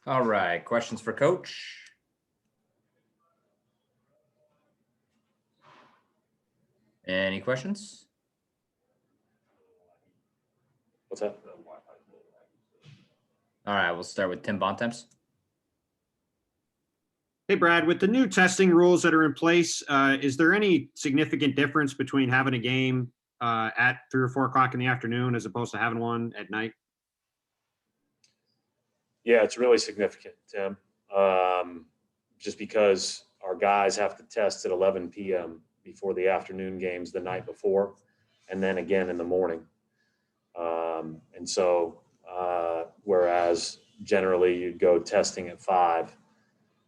All right, questions for Coach? Any questions? What's that? All right, we'll start with Tim Bontemps. Hey, Brad, with the new testing rules that are in place, is there any significant difference between having a game at 3 or 4 o'clock in the afternoon as opposed to having one at night? Yeah, it's really significant, Tim. Just because our guys have to test at 11 p.m. before the afternoon games the night before, and then again in the morning. And so, whereas generally you'd go testing at 5,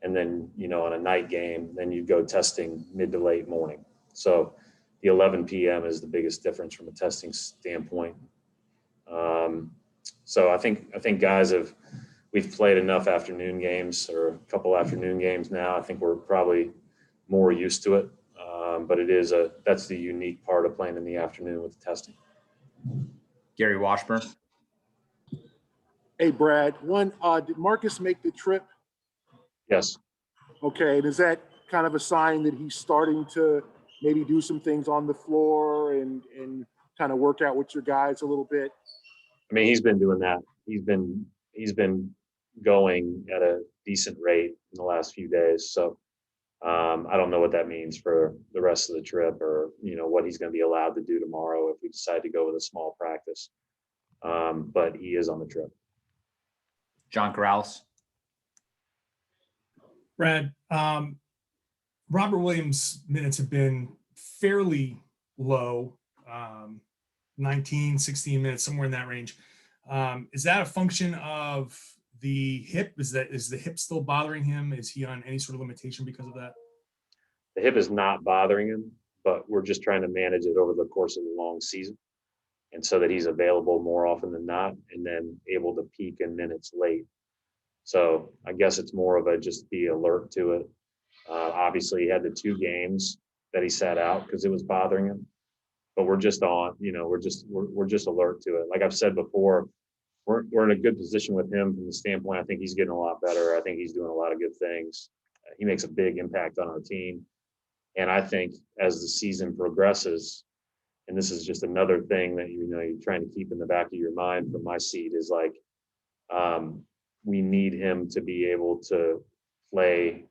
and then, on a night game, then you'd go testing mid to late morning. So the 11 p.m. is the biggest difference from a testing standpoint. So I think guys we've played enough afternoon games, or a couple afternoon games now. I think we're probably more used to it. But that's the unique part of playing in the afternoon with the testing. Gary Washburn. Hey, Brad, did Marcus make the trip? Yes. Okay, and is that kind of a sign that he's starting to maybe do some things on the floor and kind of work out with your guys a little bit? I mean, he's been doing that. He's been going at a decent rate in the last few days. So I don't know what that means for the rest of the trip, or what he's going to be allowed to do tomorrow if we decide to go with a small practice. But he is on the trip. John Corrales. Brad, Robert Williams' minutes have been fairly low, 19, 16 minutes, somewhere in that range. Is that a function of the hip? Is the hip still bothering him? Is he on any sort of limitation because of that? The hip is not bothering him, but we're just trying to manage it over the course of the long season, and so that he's available more often than not, and then able to peak in minutes late. So I guess it's more of a just be alert to it. Obviously, he had the 2 games that he sat out because it was bothering him, but we're just on. We're just alert to it. Like I've said before, we're in a good position with him from the standpoint. I think he's getting a lot better. I think he's doing a lot of good things. He makes a big impact on our team, and I think as the season progresses, and this is just another thing that you're trying to keep in the back of your mind from my seat, is like we need him to be able to play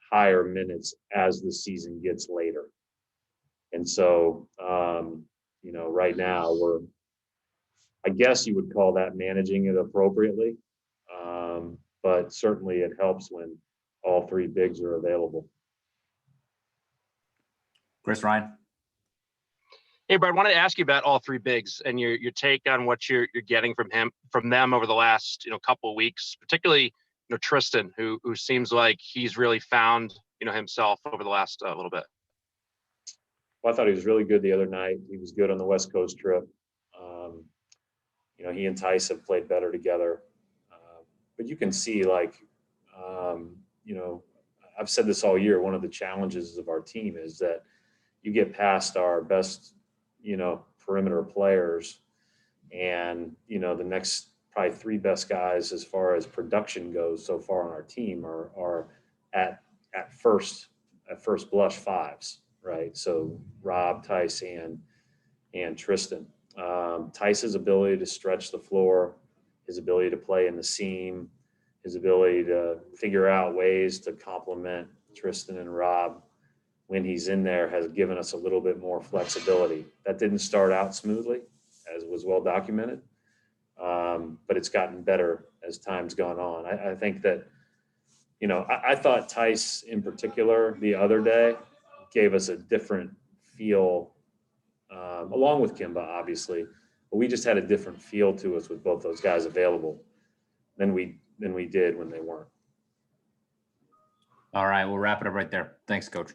higher minutes as the season gets later. And so, right now I guess you would call that managing it appropriately. But certainly it helps when all 3 bigs are available. Chris Ryan. Hey, Brad, I wanted to ask you about all 3 bigs and your take on what you're getting from them over the last couple of weeks, particularly Tristan, who seems like he's really found himself over the last little bit. Well, I thought he was really good the other night. He was good on the West Coast trip. He and Tice have played better together. But you can see, I've said this all year, one of the challenges of our team is that you get past our best perimeter players, and the next probably 3 best guys as far as production goes so far on our team are at first blush 5s, right? So Rob, Tice, and Tristan. Tice's ability to stretch the floor, his ability to play in the seam, his ability to figure out ways to complement Tristan and Rob when he's in there has given us a little bit more flexibility. That didn't start out smoothly, as was well documented, but it's gotten better as time's gone on. I think that, I thought Tice in particular the other day gave us a different feel, along with Kimba, obviously, but we just had a different feel to us with both those guys available than we did when they weren't. All right, we'll wrap it up right there. Thanks, Coach.